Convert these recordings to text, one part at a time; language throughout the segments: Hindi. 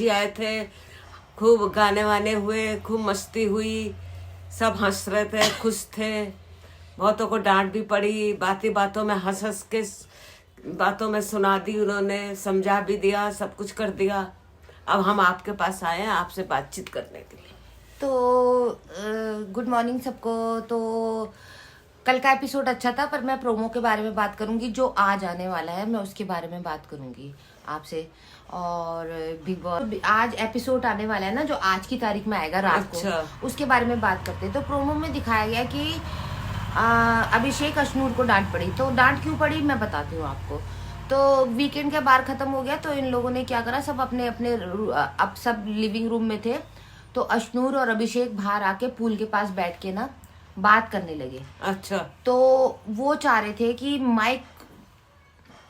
जी आए थे, खूब गाने वाने हुए, खूब मस्ती हुई, सब हंस रहे थे, खुश थे। बहुतों को डांट भी पड़ी, बातें बातों में हंस हंस के बातों में सुना दी उन्होंने, समझा भी दिया, सब कुछ कर दिया। अब हम आपके पास आए हैं आपसे बातचीत करने के लिए। तो गुड मॉर्निंग सबको। तो कल का एपिसोड अच्छा था, पर मैं प्रोमो के बारे में बात करूंगी। जो आज आने वाला है मैं उसके बारे में बात करूंगी आपसे। और बिग बॉस आज एपिसोड आने वाला है ना, जो आज की तारीख में आएगा रात को, उसके बारे में बात करते हैं। तो प्रोमो में दिखाया गया कि अभिषेक अशनूर को डांट पड़ी। तो डांट क्यों पड़ी मैं बताती हूँ आपको। तो वीकेंड का बार खत्म हो गया, तो इन लोगों ने क्या करा, सब अपने अपने अब सब लिविंग रूम में थे। तो अशनूर और अभिषेक बाहर आके पूल के पास बैठ के ना बात करने लगे। अच्छा। तो वो चाह रहे थे कि माइक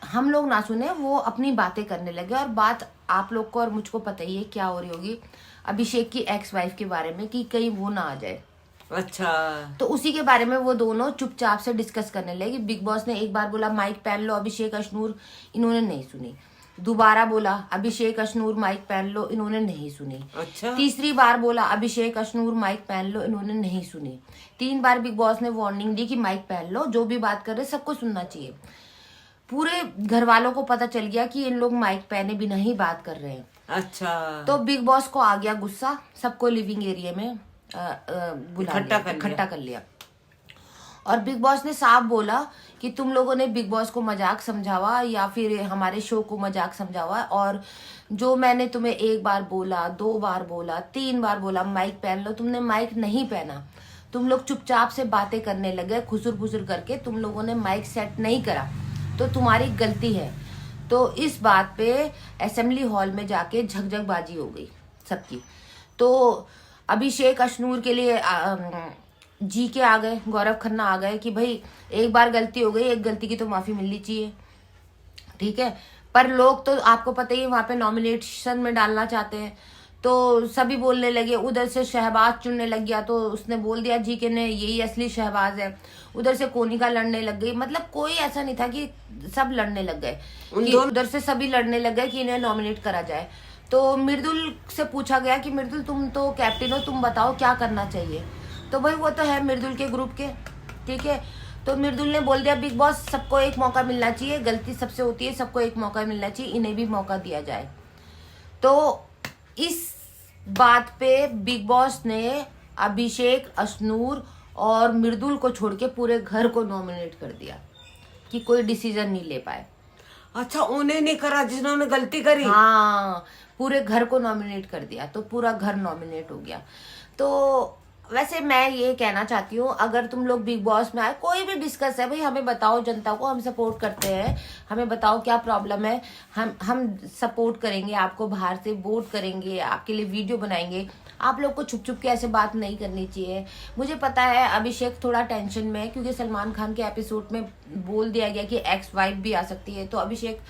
हम लोग ना सुने, वो अपनी बातें करने लगे। और बात आप लोग को और मुझको पता ही है क्या हो रही होगी, अभिषेक की एक्स वाइफ के बारे में, कि कहीं वो ना आ जाए। अच्छा। तो उसी के बारे में वो दोनों चुपचाप से डिस्कस करने लगे। बिग बॉस ने एक बार बोला माइक पहन लो अभिषेक अशनूर, इन्होंने नहीं सुनी। दोबारा बोला अभिषेक अशनूर माइक पहन लो, इन्होंने नहीं सुनी। अच्छा। तीसरी बार बोला अभिषेक अशनूर माइक पहन लो, इन्होंने नहीं सुनी। 3 बार बिग बॉस ने वार्निंग दी कि माइक पहन लो, जो भी बात कर रहे सबको सुनना चाहिए। पूरे घर वालों को पता चल गया कि इन लोग माइक पहने बिना ही बात कर रहे हैं। अच्छा। तो बिग बॉस को आ गया गुस्सा, सबको लिविंग एरिया में इकट्ठा कर लिया। और बिग बॉस ने साफ बोला कि तुम लोगों ने बिग बॉस को मजाक समझावा या फिर हमारे शो को मजाक समझावा। और जो मैंने तुम्हें 1 बार बोला, 2 बार बोला, 3 बार बोला माइक पहन लो, तुमने माइक नहीं पहना। तुम लोग चुपचाप से बातें करने लगे, खुसुर खुसुर करके। तुम लोगों ने माइक सेट नहीं करा, तो तुम्हारी गलती है। तो इस बात पे असेंबली हॉल में जाके झकझकबाजी हो गई सबकी। तो अभिषेक अशनूर के लिए जी के आ गए, गौरव खन्ना आ गए कि भाई एक बार गलती हो गई, एक गलती की तो माफी मिलनी चाहिए, ठीक है। पर लोग तो आपको पता ही है वहां पे नॉमिनेशन में डालना चाहते हैं। तो सभी बोलने लगे, उधर से शहबाज चुनने लग गया, तो उसने बोल दिया जी के ने यही असली शहबाज है। उधर से कोनिका लड़ने लग गई, मतलब कोई ऐसा नहीं था कि सब लड़ने लग गए, कि उधर से सभी लड़ने लग गए कि इन्हें नॉमिनेट करा जाए। तो मृदुल से पूछा गया कि मृदुल तुम तो कैप्टन हो, तुम बताओ क्या करना चाहिए। तो भाई वो तो है मृदुल के ग्रुप के, ठीक है। तो मृदुल ने बोल दिया बिग बॉस सबको एक मौका मिलना चाहिए, गलती सबसे होती है, सबको एक मौका मिलना चाहिए, इन्हें भी मौका दिया जाए। तो इस बात पे बिग बॉस ने अभिषेक अशनूर और मृदुल को छोड़ के पूरे घर को नॉमिनेट कर दिया कि कोई डिसीजन नहीं ले पाए। अच्छा, उन्हें नहीं करा जिन्होंने गलती करी? हाँ, पूरे घर को नॉमिनेट कर दिया, तो पूरा घर नॉमिनेट हो गया। तो वैसे मैं ये कहना चाहती हूँ, अगर तुम लोग बिग बॉस में आए, कोई भी डिस्कस है भाई, हमें बताओ, जनता को हम सपोर्ट करते हैं, हमें बताओ क्या प्रॉब्लम है, हम सपोर्ट करेंगे आपको, बाहर से वोट करेंगे, आपके लिए वीडियो बनाएंगे। आप लोग को छुप छुप के ऐसे बात नहीं करनी चाहिए। मुझे पता है अभिषेक थोड़ा टेंशन में है, क्योंकि सलमान खान के एपिसोड में बोल दिया गया कि एक्स वाइफ भी आ सकती है। तो अभिषेक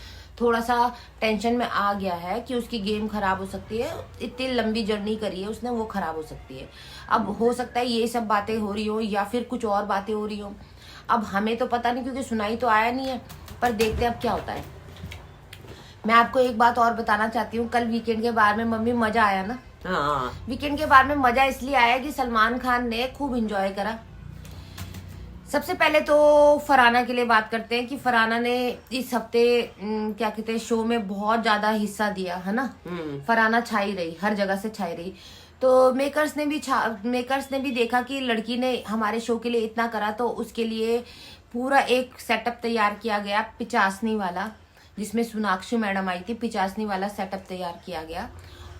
थोड़ा सा टेंशन में आ गया है कि उसकी गेम खराब हो सकती है, इतनी लंबी जर्नी करी है उसने, वो खराब हो सकती है। अब हो सकता है ये सब बातें हो रही हो या फिर कुछ और बातें हो रही हो, अब हमें तो पता नहीं, क्योंकि सुनाई तो आया नहीं है। पर देखते हैं अब क्या होता है। मैं आपको एक बात और बताना चाहती हूँ, कल वीकेंड के बारे में मम्मी मजा आया ना? हाँ। वीकेंड के बारे में मजा इसलिए आया कि सलमान खान ने खूब एंजॉय करा। सबसे पहले तो फरहाना के लिए बात करते हैं कि फरहाना ने इस हफ्ते क्या कहते हैं शो में बहुत ज्यादा हिस्सा दिया है ना। फरहाना छाई रही, हर जगह से छाई रही। तो मेकर्स ने भी देखा कि लड़की ने हमारे शो के लिए इतना करा, तो उसके लिए पूरा एक सेटअप तैयार किया गया, पिचासनी वाला, जिसमें सोनाक्षी मैडम आई थी। पिचासनी वाला सेटअप तैयार किया गया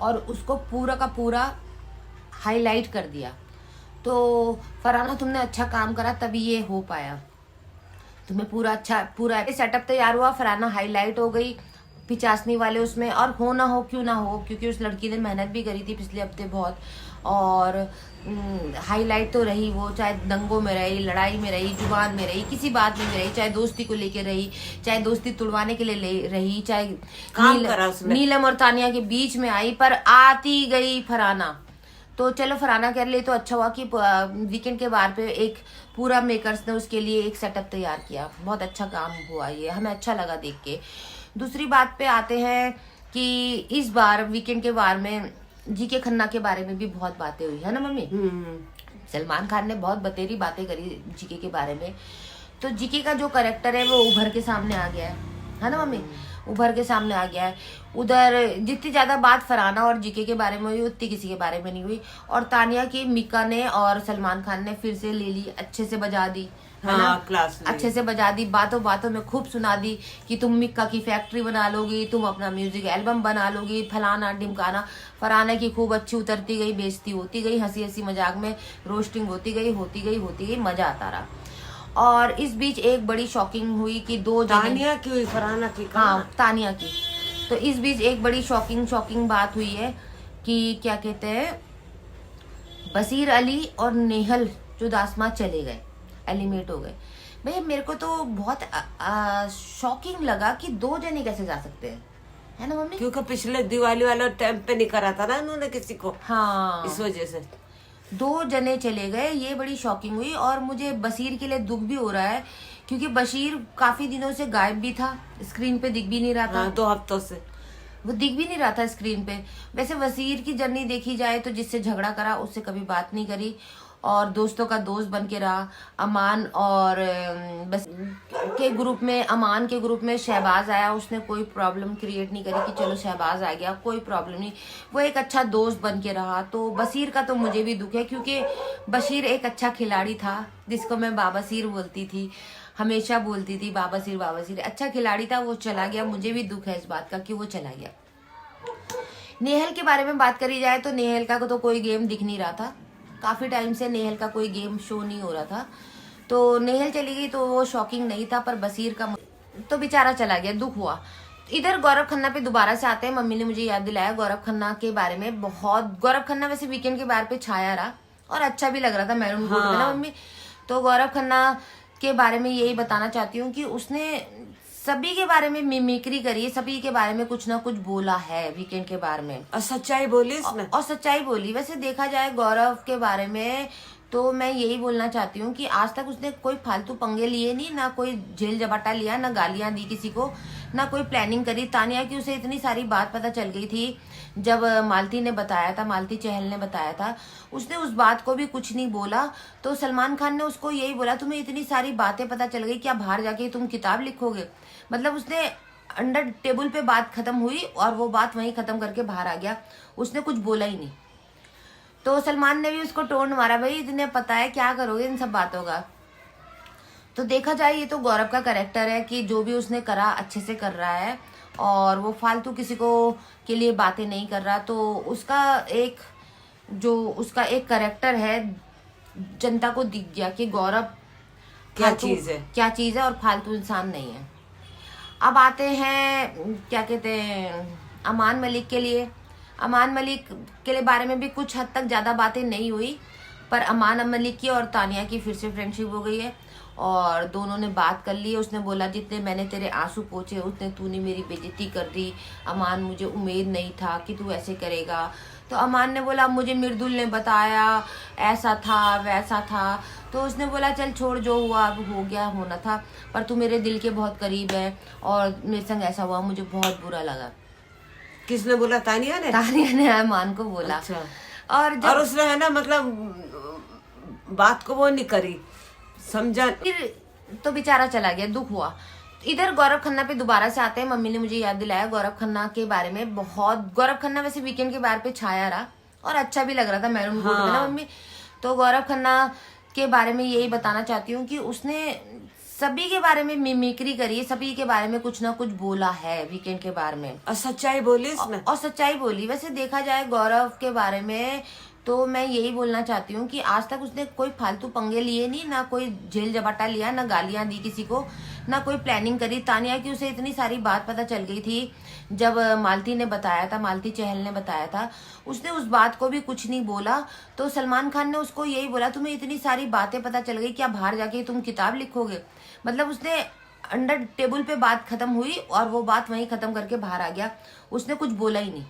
और उसको पूरा का पूरा हाईलाइट कर दिया। तो फरहाना तुमने अच्छा काम करा, तभी ये हो पाया। तुम्हें पूरा सेटअप तैयार हुआ, फरहाना हाईलाइट हो गई पिचासनी वाले उसमें। और हो ना हो, क्यों ना हो, क्योंकि उस लड़की ने मेहनत भी करी थी पिछले हफ्ते बहुत, और हाईलाइट तो रही वो, चाहे दंगों में रही, लड़ाई में रही, जुबान में रही, किसी बात में रही, चाहे दोस्ती को लेके रही, चाहे दोस्ती तुड़वाने के लिए रही, चाहे नीलम और तानिया के बीच में आई, पर आती गई फरहाना। तो चलो फरहाना कर लिए तो अच्छा हुआ कि वीकेंड के बार पे एक पूरा मेकर्स ने उसके लिए एक सेटअप तैयार किया। बहुत अच्छा काम हुआ, ये हमें अच्छा लगा देख के। दूसरी बात पे आते हैं कि इस बार वीकेंड के बार में जीके खन्ना के बारे में भी बहुत बातें हुई है ना मम्मी। सलमान खान ने बहुत बतेरी बातें करी जीके के बारे में। तो जीके का जो करेक्टर है वो उभर के सामने आ गया है ना मम्मी, उभर के सामने आ गया है। उधर जितनी ज्यादा बात फरहाना और जीके के बारे में हुई उतनी किसी के बारे में नहीं हुई। और तानिया की मीका ने और सलमान खान ने फिर से ले ली, अच्छे से बजा दी है ना, क्लास अच्छे से बजा दी, बातों बातों में खूब सुना दी कि तुम मिक्का की फैक्ट्री बना लोगी, तुम अपना म्यूजिक एल्बम बना लोगी, फलाना ढिमकाना। फरहाना की खूब अच्छी उतरती गई, बेइज्जती होती गई, हंसी हंसी मजाक में रोस्टिंग होती गई, मजा आता रहा। और इस बीच एक बड़ी शॉकिंग हुई कि दो तानिया की हुई, फरहाना की हाँ तानिया की। तो इस बीच एक बड़ी शॉकिंग बात हुई है कि क्या कहते हैं, बसीर अली और नेहल चुदासमा चले गए, एलिमिनेट हो गए। भैया मेरे को तो बहुत शॉकिंग लगा कि दो जने कैसे जा सकते हैं, है ना मम्मी। क्योंकि पिछले दिवाली वाला टाइम पे नहीं करा था ना उन्होंने किसी को, हाँ इस वजह से दो जने चले गए, ये बड़ी शॉकिंग हुई। और मुझे बशीर के लिए दुख भी हो रहा है क्योंकि बशीर काफी दिनों से गायब भी था, स्क्रीन पे दिख भी नहीं रहा था। हाँ, 2 हफ्तों से वो दिख भी नहीं रहा था स्क्रीन पे। वैसे वसीर की जर्नी देखी जाए तो जिससे झगड़ा करा उससे कभी बात नहीं करी और दोस्तों का दोस्त बन के रहा। अमान और बस के ग्रुप में, अमान के ग्रुप में शहबाज आया, उसने कोई प्रॉब्लम क्रिएट नहीं करी कि चलो शहबाज आ गया, कोई प्रॉब्लम नहीं, वो एक अच्छा दोस्त बन के रहा। तो बशीर का तो मुझे भी दुख है क्योंकि बशीर एक अच्छा खिलाड़ी था जिसको मैं बाबासीर बोलती थी, हमेशा बोलती थी बाबासीर, अच्छा खिलाड़ी था, वो चला गया। मुझे भी दुख है इस बात का कि वो चला गया। नेहल के बारे में बात करी जाए तो नेहल का तो कोई गेम दिख नहीं रहा था, काफी टाइम से नेहल का कोई गेम शो नहीं हो रहा था। तो नेहल चली गई तो वो शॉकिंग नहीं था, पर बशीर का तो बेचारा चला गया, दुख हुआ। इधर गौरव खन्ना पे दोबारा से आते हैं। मम्मी ने मुझे याद दिलाया गौरव खन्ना के बारे में बहुत। गौरव खन्ना वैसे वीकेंड के बार पे छाया रहा और अच्छा भी लग रहा था मैरून कोट में ना मम्मी। तो गौरव खन्ना के बारे में यही बताना चाहती हूँ कि उसने सभी के बारे में मिमिक्री करी है, सभी के बारे में कुछ ना कुछ बोला है वीकेंड के बारे में, और सच्चाई बोली इसने, और सच्चाई बोली। वैसे देखा जाए गौरव के बारे में तो मैं यही बोलना चाहती हूँ कि आज तक उसने कोई फालतू पंगे लिए नहीं, ना कोई झेल झपाटा लिया, ना गालियां दी किसी को, ना कोई प्लानिंग करी। तानिया की उसे इतनी सारी बात पता चल गई थी जब मालती ने बताया था, मालती चहल ने बताया था, उसने उस बात को भी कुछ नहीं बोला। तो सलमान खान ने उसको यही बोला तुम्हें इतनी सारी बातें पता चल गई, क्या बाहर जाके तुम किताब लिखोगे। मतलब उसने अंडर टेबल पे बात खत्म हुई और वो बात वहीं खत्म करके बाहर आ गया, उसने कुछ बोला ही नहीं। तो सलमान ने भी उसको टोन मारा, भाई इतने पता है क्या करोगे इन सब बातों का। तो देखा जाए ये तो गौरव का कैरेक्टर है कि जो भी उसने करा अच्छे से कर रहा है और वो फालतू किसी को के लिए बातें नहीं कर रहा। तो उसका एक कैरेक्टर है जनता को दिख गया कि गौरव क्या चीज है और फालतू इंसान नहीं है। अब आते हैं क्या कहते हैं अमान मलिक के लिए। अमान मलिक के बारे में भी कुछ हद तक ज्यादा बातें नहीं हुई, पर अमान मलिक की और तानिया की फिर से फ्रेंडशिप हो गई है और दोनों ने बात कर ली है। उसने बोला जितने मैंने तेरे आंसू पोंछे उतने तूने मेरी बेइज्जती कर दी। अमान मुझे उम्मीद नहीं था कि तू ऐसे करेगा। तो अमान ने बोला मुझे मृदुल ने बताया, ऐसा था वैसा था। तो उसने बोला चल छोड़, जो हुआ अब हो गया, होना था, पर तू मेरे दिल के बहुत करीब है और मेरे संग ऐसा हुआ, मुझे बहुत बुरा लगा। किसने बोला? तानिया ने? तानिया ने अमान को बोला। अच्छा। और उसने है ना मतलब बात को वो नहीं करी, समझा। फिर तो बेचारा चला गया, दुख हुआ। इधर गौरव खन्ना पे दोबारा से आते हैं। मम्मी ने मुझे याद दिलाया गौरव खन्ना के बारे में बहुत। गौरव खन्ना वैसे वीकेंड के बार पे छाया रहा और अच्छा भी लग रहा था मैरून कोट में ना मम्मी। तो गौरव खन्ना के बारे में यही बताना चाहती हूँ कि उसने सभी के बारे में मिमिक्री करी है, सभी के बारे में कुछ ना कुछ बोला है वीकेंड के बारे में, और सच्चाई बोली इसमें, और सच्चाई बोली। वैसे देखा जाए गौरव के बारे में तो मैं यही बोलना चाहती हूँ कि आज तक उसने कोई फालतू पंगे लिए नहीं, ना कोई झेल झपाटा लिया, ना गालियां दी किसी को, ना कोई प्लानिंग करी। तानिया की उसे इतनी सारी बात पता चल गई थी जब मालती ने बताया था, मालती चहल ने बताया था, उसने उस बात को भी कुछ नहीं बोला। तो सलमान खान ने उसको यही बोला तुम्हें इतनी सारी बातें पता चल गई, क्या बाहर जाके तुम किताब लिखोगे। मतलब उसने अंडर टेबल पे बात खत्म हुई और वो बात वहीं खत्म करके बाहर आ गया, उसने कुछ बोला ही नहीं।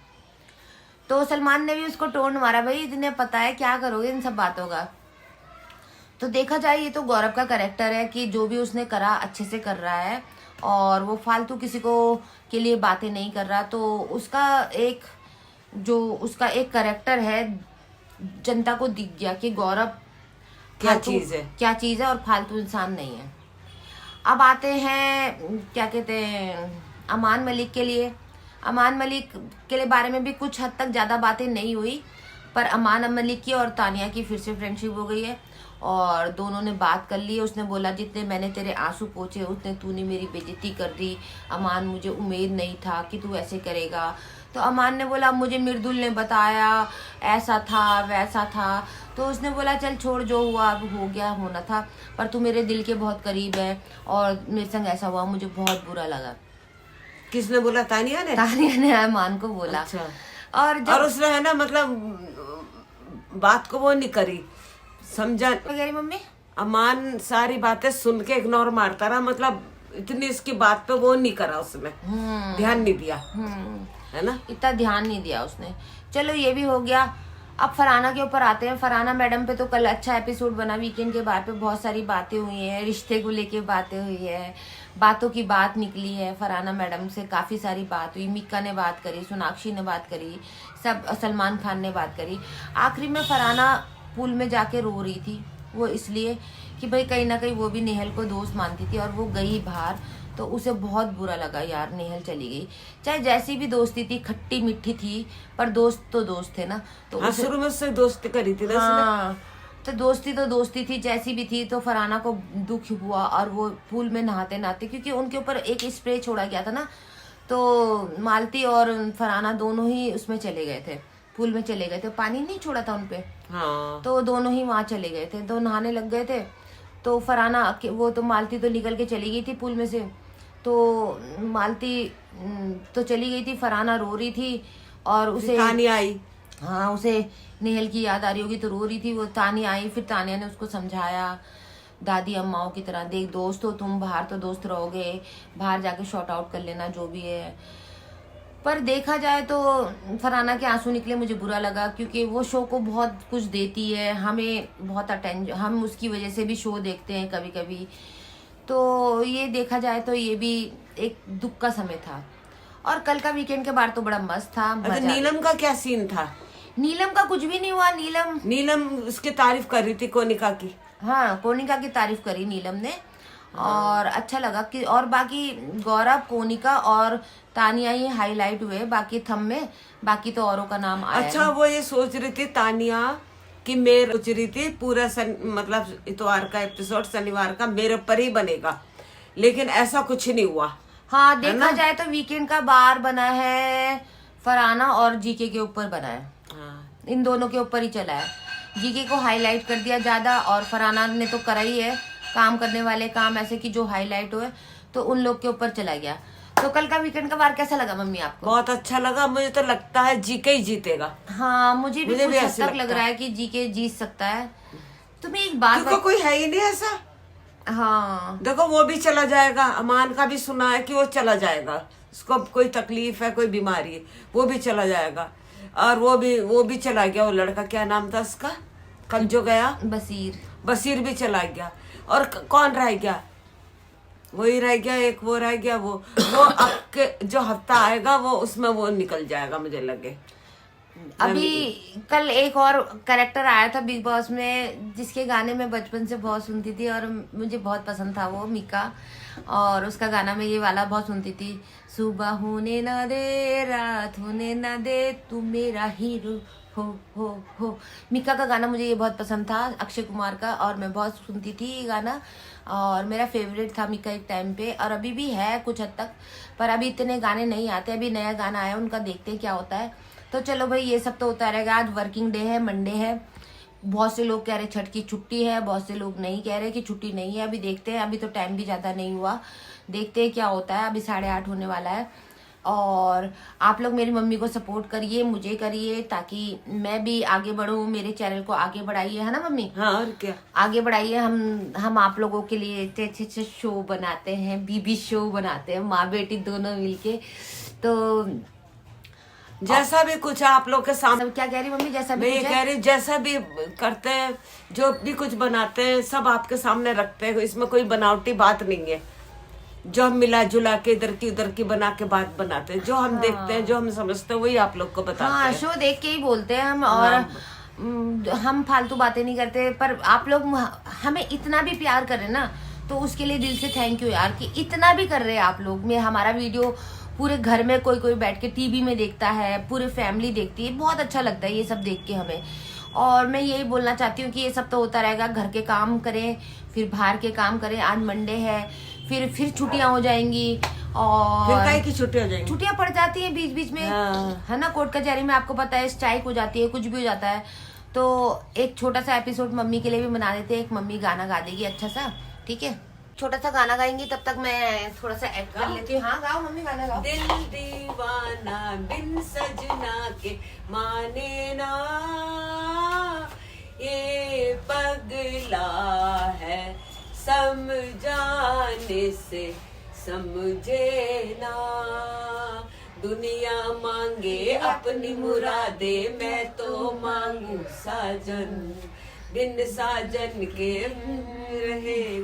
तो सलमान ने भी उसको टोन मारा, भाई इतने पता है क्या करोगे इन सब बातों का। तो देखा जाए ये तो गौरव का कैरेक्टर है कि जो भी उसने करा अच्छे से कर रहा है और वो फालतू किसी को के लिए बातें नहीं कर रहा। तो उसका एक करेक्टर है, जनता को दिख गया कि गौरव क्या चीज है और फालतू इंसान नहीं है। अब आते हैं क्या कहते हैं अमान मलिक के लिए। अमान मलिक के बारे में भी कुछ हद तक ज़्यादा बातें नहीं हुई, पर अमान मलिक की और तानिया की फिर से फ्रेंडशिप हो गई है और दोनों ने बात कर ली है। उसने बोला जितने मैंने तेरे आंसू पोंछे उतने तूने मेरी बेइज्जती कर दी अमान, मुझे उम्मीद नहीं था कि तू ऐसे करेगा। तो अमान ने बोला मुझे मृदुल ने बताया, ऐसा था वैसा था। तो उसने बोला चल छोड़, जो हुआ अब हो गया, होना था, पर तू मेरे दिल के बहुत करीब है और मेरे संग ऐसा हुआ, मुझे बहुत बुरा लगा। किसने बोला? तानिया ने अमान को बोला। अच्छा। और उसने है ना मतलब बात को वो नहीं करी, समझा। मम्मी अमान सारी बातें सुन के इग्नोर मारता रहा, मतलब इतनी इसकी बात पे वो नहीं करा, उसने ध्यान नहीं दिया, है ना, इतना ध्यान नहीं दिया उसने। चलो ये भी हो गया। अब फरहाना के ऊपर आते हैं। फरहाना मैडम पे तो कल अच्छा एपिसोड बना, वीकेंड के बाद पे बहुत सारी बातें हुई हैं, रिश्ते को लेके बातें हुई है, बातों की बात निकली है। फरहाना मैडम से काफ़ी सारी बात हुई, मिक्का ने बात करी, सोनाक्षी ने बात करी, सब सलमान खान ने बात करी। आखिरी में फरहाना पूल में जाके रो रही थी, वो इसलिए कि भाई कहीं ना कहीं वो भी नेहल को दोस्त मानती थी और वो गई बाहर, तो उसे बहुत बुरा लगा यार, नेहल चली गई। चाहे जैसी भी दोस्ती थी, खट्टी मीठी थी, पर दोस्त तो दोस्त थे ना। तो शुरू में उससे दोस्ती करी थी ना। हाँ, तो दोस्ती थी, जैसी भी थी। तो फरहाना को दुख हुआ और वो पूल में नहाते नहाते, क्योंकि उनके ऊपर एक स्प्रे छोड़ा गया था ना, तो मालती और फरहाना दोनों ही उसमें चले गए थे, पूल में चले गए थे, पानी नहीं छोड़ा था उनपे। हाँ। तो दोनों ही वहां चले गए थे, तो नहाने लग गए थे। तो फरहाना वो तो मालती तो निकल के चली गई थी पूल में से, तो मालती तो चली गई थी, फरहाना रो रही थी और उसे तानिया आई। हाँ, उसे नेहल की याद आ रही होगी तो रो रही थी। वो तानिया आई, फिर तानिया ने उसको समझाया दादी अम्माओं की तरह, देख दोस्त हो तुम, बाहर तो दोस्त रहोगे, बाहर जाके शॉर्ट आउट कर लेना जो भी है। पर देखा जाए तो फरहाना के आंसू निकले, मुझे बुरा लगा, क्योंकि वो शो को बहुत कुछ देती है, हमें बहुत अटेंशन, हम उसकी वजह से भी शो देखते हैं कभी कभी। तो ये देखा जाए तो ये भी एक दुख का समय था। और कल का वीकेंड के बाद तो बड़ा मस्त था। नीलम का क्या सीन था? नीलम का कुछ भी नहीं हुआ। नीलम उसकी तारीफ कर रही थी, कोनिका की। हाँ, कोनिका की तारीफ करी नीलम ने और अच्छा लगा कि, और बाकी गौरव, कोनिका और तानिया ही हाईलाइट हुए, बाकी थम में बाकी तो औरों का नाम आया। अच्छा, वो ये सोच रही थी तानिया कि मेरे सोच रही थी पूरा मतलब इतवार का एपिसोड शनिवार का मेरे ऊपर ही बनेगा, लेकिन ऐसा कुछ नहीं हुआ। हाँ, देखा जाए तो वीकेंड का बार बना है फरहाना और जीके के ऊपर बना है। हाँ। इन दोनों के ऊपर ही चला है। जीके को हाईलाइट कर दिया ज्यादा और फरहाना ने तो करा ही है काम करने वाले काम ऐसे कि जो हाईलाइट हुए, तो उन लोग के ऊपर चला गया। तो कल का वीकेंड का बार कैसा लगा मम्मी आपको? बहुत अच्छा लगा, मुझे तो लगता है जीके ही जीतेगा। हाँ, मुझे भी कुछ हद तक लग रहा है कि जीके जीत सकता है। तुम्हें एक बात, क्योंकि कोई है ही नहीं ऐसा। हाँ देखो, वो भी चला जाएगा, अमान का भी सुना है कि वो चला जाएगा, उसको कोई तकलीफ है, कोई बीमारी है, वो भी चला जाएगा। और वो भी चला गया, वो लड़का क्या नाम था उसका कल जो गया, बसीर भी चला गया। और कौन रह गया? वही रह गया, एक वो रह गया। वो अब के जो हफ्ता आएगा वो उसमें वो निकल जाएगा मुझे लगे। अभी कल एक और कैरेक्टर आया था बिग बॉस में, जिसके गाने मैं बचपन से बहुत सुनती थी और मुझे बहुत पसंद था, वो मिका। और उसका गाना मैं ये वाला बहुत सुनती थी, सुबह होने ना दे रात होने ना दे तू मेरा हीरो हो। मिका का गाना मुझे ये बहुत पसंद था, अक्षय कुमार का, और मैं बहुत सुनती थी ये गाना और मेरा फेवरेट था मिका एक टाइम पे, और अभी भी है कुछ हद तक, पर अभी इतने गाने नहीं आते। अभी नया गाना आया उनका, देखते हैं क्या होता है। तो चलो भाई, ये सब तो होता रहेगा। आज वर्किंग डे है, मंडे है। बहुत से लोग कह रहे छठ की छुट्टी है, बहुत से लोग नहीं कह रहे कि छुट्टी नहीं है। अभी देखते हैं, अभी तो टाइम भी ज़्यादा नहीं हुआ, देखते हैं क्या होता है। अभी 8:30 होने वाला है। और आप लोग मेरी मम्मी को सपोर्ट करिए, मुझे करिए, ताकि मैं भी आगे बढ़ूँ, मेरे चैनल को आगे बढ़ाइए, है ना मम्मी? हाँ, और क्या, आगे बढ़ाइए। हम आप लोगों के लिए अच्छे अच्छे शो बनाते हैं, बीबी शो बनाते हैं, माँ बेटी दोनों मिलके। तो जैसा भी कुछ आप लोग के सामने, क्या कह रही मम्मी? जैसा भी मैं ये कह रही, जैसा भी करते हैं, जो भी कुछ बनाते हैं, सब आपके सामने रखते हैं, इसमें कोई बनावटी बात नहीं है। जो हम मिला जुला के इधर की उधर की बना के बात बनाते हैं, जो हम देखते हैं, जो हम समझते हैं, वही आप लोग को बताते हाँ, हैं। शो देख के ही बोलते हैं हम। और हम फालतू बातें नहीं करते, पर आप लोग हमें इतना भी प्यार करें ना, तो उसके लिए दिल से थैंक यू यार, कि इतना भी कर रहे हैं आप लोग। में हमारा वीडियो पूरे घर में कोई कोई बैठ के टीवी में देखता है, पूरे फैमिली देखती है, बहुत अच्छा लगता है ये सब देख के हमें। और मैं यही बोलना चाहती हूँ कि ये सब तो होता रहेगा, घर के काम करें, फिर बाहर के काम करें। आज मंडे है, फिर छुट्टियां हो जाएंगी, और फिर काहे की छुट्टी हो जाएंगी, छुट्टियां पड़ जाती है बीच बीच में, है ना। कोर्ट कचहरी में आपको पता है स्ट्राइक हो जाती है, कुछ भी हो जाता है। तो एक छोटा सा एपिसोड मम्मी के लिए भी बना देते हैं। एक मम्मी गाना गा देगी अच्छा सा, ठीक है। छोटा सा गाना गाएंगी, तब तक मैं थोड़ा सा एक्ट कर लेती हूँ। हाँ गाओ मम्मी, गाना गाओ। दिल दीवाना बिन सजना के माने ना, ये पगला है समझाने से समझे ना। दुनिया मांगे अपनी मुरादे, मैं तो मांगू साजन, बिन साजन के रहे